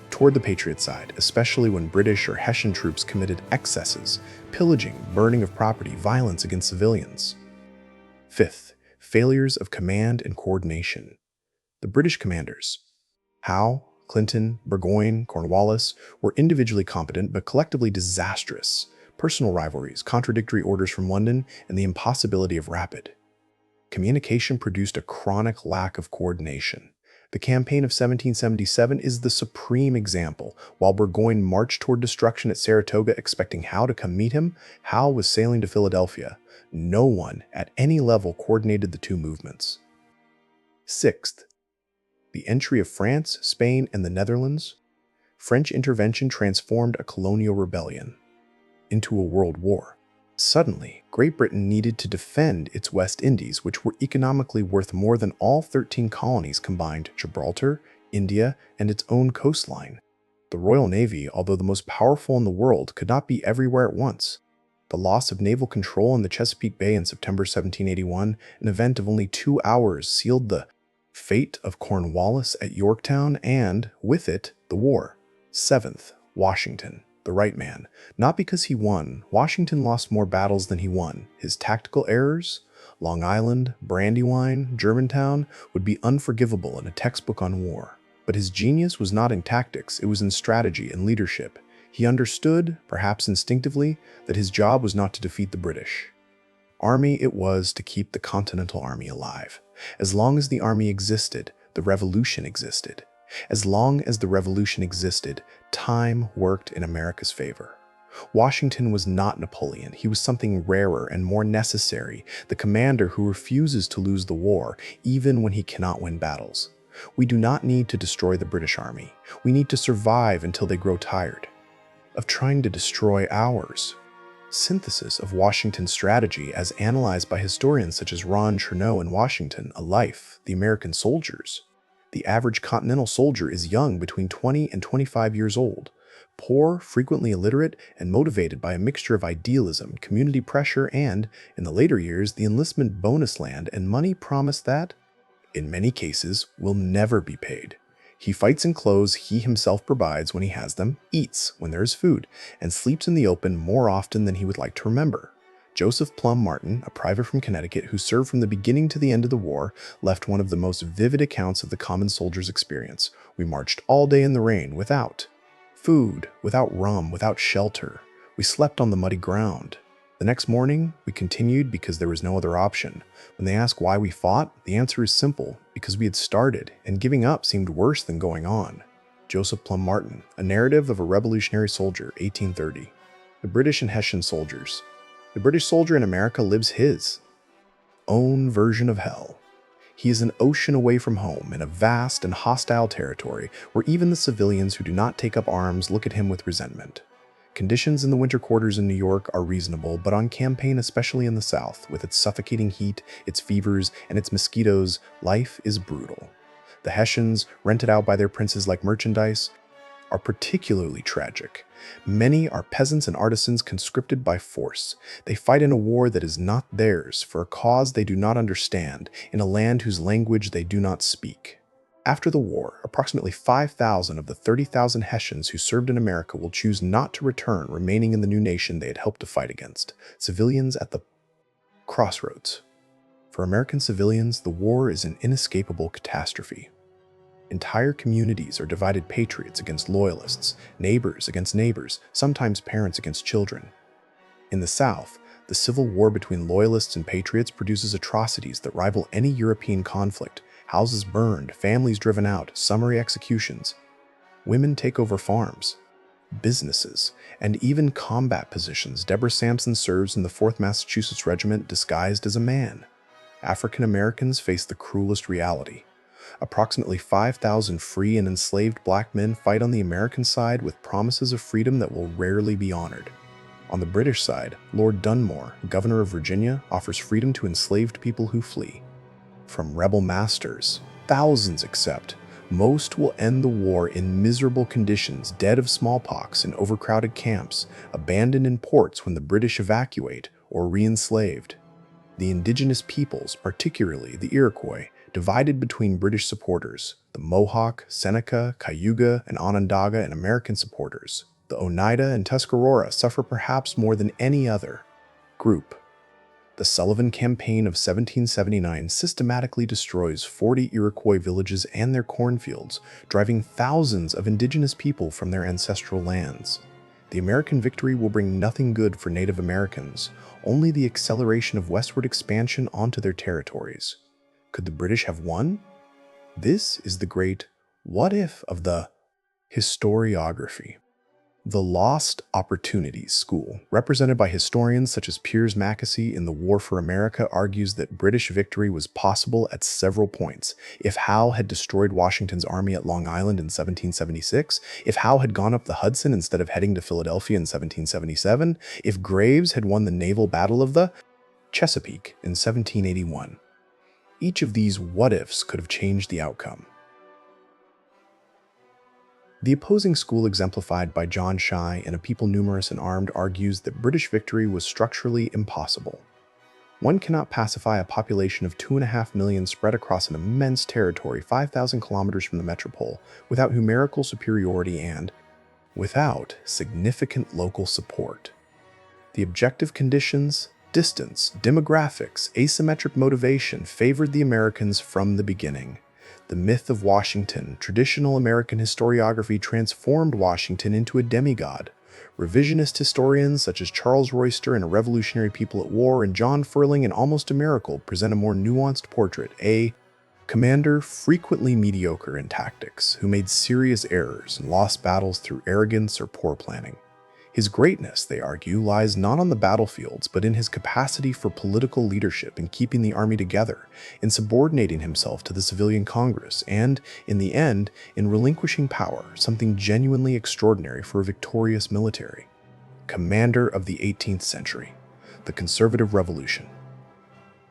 toward the Patriot side, especially when British or Hessian troops committed excesses, pillaging, burning of property, violence against civilians. Fifth, failures of command and coordination. The British commanders, Howe, Clinton, Burgoyne, Cornwallis, were individually competent but collectively disastrous. Personal rivalries, contradictory orders from London, and the impossibility of rapid communication produced a chronic lack of coordination. The campaign of 1777 is the supreme example. While Burgoyne marched toward destruction at Saratoga expecting Howe to come meet him, Howe was sailing to Philadelphia. No one at any level coordinated the two movements. Sixth, the entry of France, Spain, and the Netherlands. French intervention transformed a colonial rebellion into a world war. Suddenly, Great Britain needed to defend its West Indies, which were economically worth more than all 13 colonies combined, Gibraltar, India, and its own coastline. The Royal Navy, although the most powerful in the world, could not be everywhere at once. The loss of naval control in the Chesapeake Bay in September 1781, an event of only 2 hours, sealed the fate of Cornwallis at Yorktown and, with it, the war. Seventh, Washington, the right man. Not because he won. Washington lost more battles than he won. His tactical errors, Long Island, Brandywine, Germantown, would be unforgivable in a textbook on war. But his genius was not in tactics, it was in strategy and leadership. He understood, perhaps instinctively, that his job was not to defeat the British Army, it was to keep the Continental Army alive. As long as the army existed, the revolution existed. As long as the revolution existed, time worked in America's favor. Washington was not Napoleon. He was something rarer and more necessary, the commander who refuses to lose the war, even when he cannot win battles. We do not need to destroy the British Army. We need to survive until they grow tired of trying to destroy ours. Synthesis of Washington's strategy as analyzed by historians such as Ron Chernow in Washington, A Life, the American Soldiers. The average continental soldier is young, between 20 and 25 years old, poor, frequently illiterate, and motivated by a mixture of idealism, community pressure, and, in the later years, the enlistment bonus land and money promised that, in many cases, will never be paid. He fights in clothes he himself provides when he has them, eats when there is food, and sleeps in the open more often than he would like to remember. Joseph Plum Martin, a private from Connecticut who served from the beginning to the end of the war, left one of the most vivid accounts of the common soldier's experience. We marched all day in the rain, without food, without rum, without shelter. We slept on the muddy ground. The next morning, we continued because there was no other option. When they ask why we fought, the answer is simple: because we had started, and giving up seemed worse than going on. Joseph Plum Martin, A Narrative of a Revolutionary Soldier, 1830. The British and Hessian Soldiers. The British soldier in America lives his own version of hell. He is an ocean away from home, in a vast and hostile territory where even the civilians who do not take up arms look at him with resentment. Conditions in the winter quarters in New York are reasonable, but on campaign, especially in the South, with its suffocating heat, its fevers, and its mosquitoes, life is brutal. The Hessians, rented out by their princes like merchandise, are particularly tragic. Many are peasants and artisans conscripted by force. They fight in a war that is not theirs, for a cause they do not understand, in a land whose language they do not speak. After the war, approximately 5,000 of the 30,000 Hessians who served in America will choose not to return, remaining in the new nation they had helped to fight against. Civilians at the crossroads. For American civilians, the war is an inescapable catastrophe. Entire communities are divided: patriots against loyalists, neighbors against neighbors, sometimes parents against children. In the South, the civil war between loyalists and patriots produces atrocities that rival any European conflict. Houses burned, families driven out, summary executions. Women take over farms, businesses, and even combat positions. Deborah Sampson serves in the 4th Massachusetts Regiment disguised as a man. African Americans face the cruelest reality. Approximately 5,000 free and enslaved black men fight on the American side with promises of freedom that will rarely be honored. On the British side, Lord Dunmore, governor of Virginia, offers freedom to enslaved people who flee from rebel masters. Thousands accept. Most will end the war in miserable conditions, dead of smallpox in overcrowded camps, abandoned in ports when the British evacuate, or re-enslaved. The indigenous peoples, particularly the Iroquois, divided between British supporters, the Mohawk, Seneca, Cayuga, and Onondaga, and American supporters. The Oneida and Tuscarora suffer perhaps more than any other group. The Sullivan Campaign of 1779 systematically destroys 40 Iroquois villages and their cornfields, driving thousands of indigenous people from their ancestral lands. The American victory will bring nothing good for Native Americans, only the acceleration of westward expansion onto their territories. Could the British have won? This is the great what if of the historiography. The Lost Opportunities School, represented by historians such as Piers Mackesy in The War for America, argues that British victory was possible at several points. If Howe had destroyed Washington's army at Long Island in 1776, if Howe had gone up the Hudson instead of heading to Philadelphia in 1777, if Graves had won the naval battle of the Chesapeake in 1781. Each of these what-ifs could have changed the outcome. The opposing school, exemplified by John Shye and A People Numerous and Armed, argues that British victory was structurally impossible. One cannot pacify a population of 2.5 million spread across an immense territory 5,000 kilometers from the metropole without numerical superiority and without significant local support. The objective conditions, distance, demographics, asymmetric motivation favored the Americans from the beginning. The myth of Washington, traditional American historiography, transformed Washington into a demigod. Revisionist historians such as Charles Royster in A Revolutionary People at War and John Ferling in Almost a Miracle present a more nuanced portrait, a commander frequently mediocre in tactics, who made serious errors and lost battles through arrogance or poor planning. His greatness, they argue, lies not on the battlefields, but in his capacity for political leadership in keeping the army together, in subordinating himself to the civilian Congress, and, in the end, in relinquishing power, something genuinely extraordinary for a victorious military. Commander of the 18th century, the Conservative Revolution.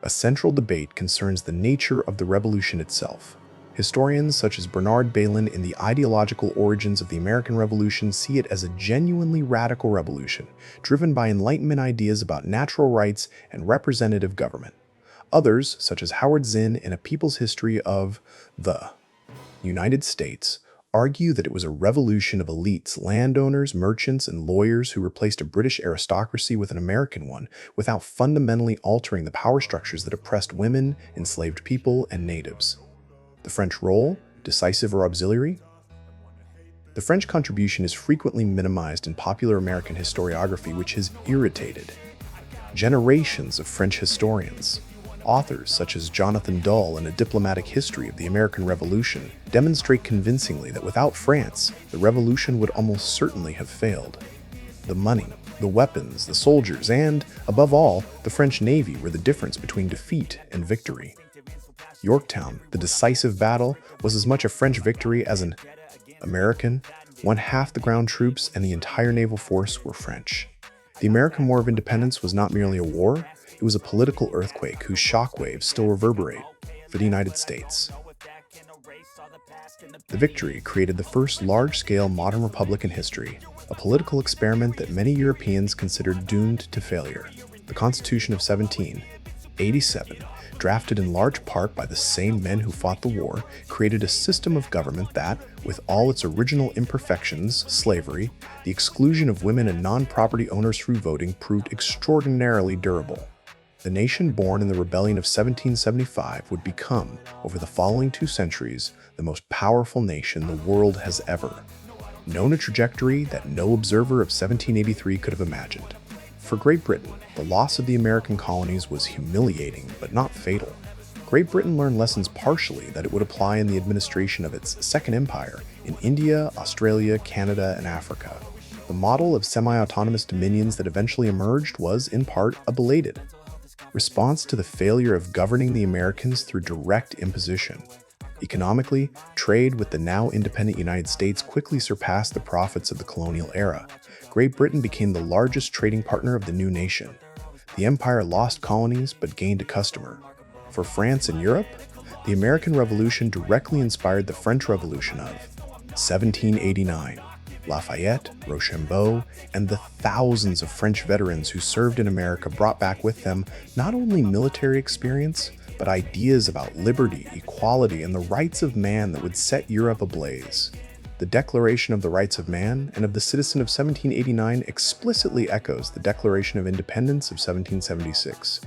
A central debate concerns the nature of the revolution itself. Historians such as Bernard Bailyn in The Ideological Origins of the American Revolution see it as a genuinely radical revolution, driven by Enlightenment ideas about natural rights and representative government. Others, such as Howard Zinn in A People's History of the United States, argue that it was a revolution of elites, landowners, merchants, and lawyers who replaced a British aristocracy with an American one without fundamentally altering the power structures that oppressed women, enslaved people, and natives. The French role, decisive or auxiliary? The French contribution is frequently minimized in popular American historiography, which has irritated generations of French historians. Authors such as Jonathan Dull in A Diplomatic History of the American Revolution demonstrate convincingly that without France, the revolution would almost certainly have failed. The money, the weapons, the soldiers, and, above all, the French Navy were the difference between defeat and victory. Yorktown, the decisive battle, was as much a French victory as an American. 1/2 the ground troops and the entire naval force were French. The American War of Independence was not merely a war, it was a political earthquake whose shockwaves still reverberate for the United States. The victory created the first large-scale modern republic in history, a political experiment that many Europeans considered doomed to failure. The Constitution of 1787, drafted in large part by the same men who fought the war, created a system of government that, with all its original imperfections, slavery, the exclusion of women and non-property owners through voting, proved extraordinarily durable. The nation born in the rebellion of 1775 would become, over the following 2 centuries, the most powerful nation the world has ever known, a trajectory that no observer of 1783 could have imagined. For Great Britain, the loss of the American colonies was humiliating but not fatal. Great Britain learned lessons partially that it would apply in the administration of its Second Empire in India, Australia, Canada, and Africa. The model of semi-autonomous dominions that eventually emerged was, in part, a belated response to the failure of governing the Americans through direct imposition. Economically, trade with the now independent United States quickly surpassed the profits of the colonial era. Great Britain became the largest trading partner of the new nation. The empire lost colonies but gained a customer. For France and Europe, the American Revolution directly inspired the French Revolution of 1789. Lafayette, Rochambeau, and the thousands of French veterans who served in America brought back with them not only military experience, but ideas about liberty, equality, and the rights of man that would set Europe ablaze. The Declaration of the Rights of Man and of the Citizen of 1789 explicitly echoes the Declaration of Independence of 1776.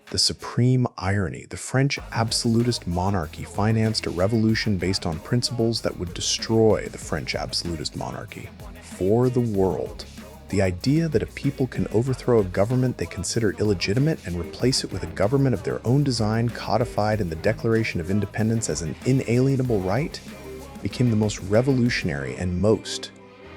The supreme irony, the French absolutist monarchy financed a revolution based on principles that would destroy the French absolutist monarchy. For the world. The idea that a people can overthrow a government they consider illegitimate and replace it with a government of their own design codified in the Declaration of Independence as an inalienable right became the most revolutionary and most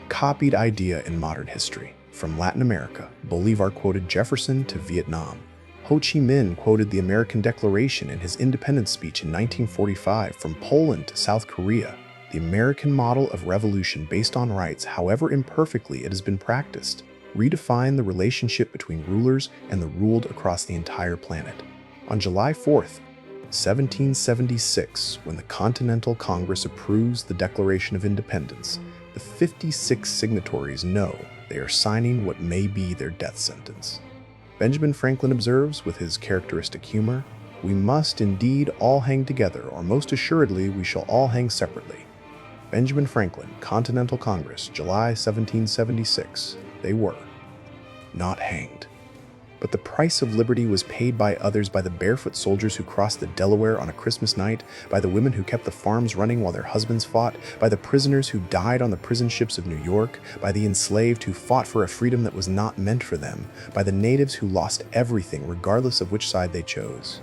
copied idea in modern history. From Latin America, Bolivar quoted Jefferson to Vietnam. Ho Chi Minh quoted the American Declaration in his independence speech in 1945. From Poland to South Korea. The American model of revolution based on rights, however imperfectly it has been practiced, redefined the relationship between rulers and the ruled across the entire planet. On July 4th, 1776, when the Continental Congress approves the Declaration of Independence, the 56 signatories know they are signing what may be their death sentence. Benjamin Franklin observes, with his characteristic humor, "We must indeed all hang together, or most assuredly we shall all hang separately." Benjamin Franklin, Continental Congress, July 1776. They were not hanged. But the price of liberty was paid by others, by the barefoot soldiers who crossed the Delaware on a Christmas night, by the women who kept the farms running while their husbands fought, by the prisoners who died on the prison ships of New York, by the enslaved who fought for a freedom that was not meant for them, by the natives who lost everything regardless of which side they chose.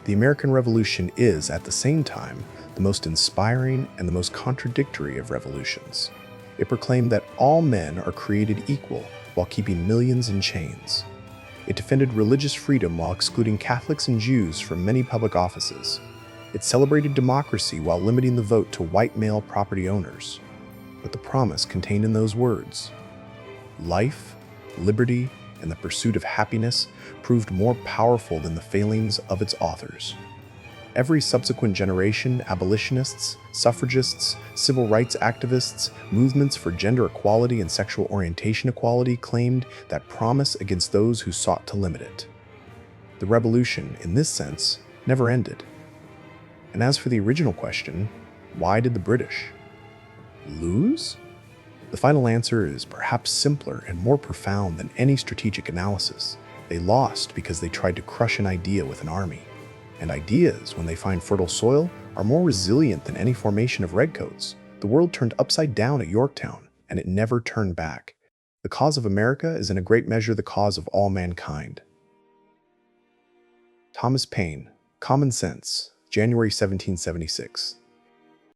The American Revolution is, at the same time, the most inspiring and the most contradictory of revolutions. It proclaimed that all men are created equal while keeping millions in chains. It defended religious freedom while excluding Catholics and Jews from many public offices. It celebrated democracy while limiting the vote to white male property owners. But the promise contained in those words, life, liberty, and the pursuit of happiness, proved more powerful than the failings of its authors. Every subsequent generation, abolitionists, suffragists, civil rights activists, movements for gender equality and sexual orientation equality claimed that promise against those who sought to limit it. The revolution, in this sense, never ended. And as for the original question, why did the British lose? The final answer is perhaps simpler and more profound than any strategic analysis. They lost because they tried to crush an idea with an army. And ideas, when they find fertile soil, are more resilient than any formation of redcoats. The world turned upside down at Yorktown, and it never turned back. The cause of America is in a great measure the cause of all mankind. Thomas Paine, Common Sense, January 1776.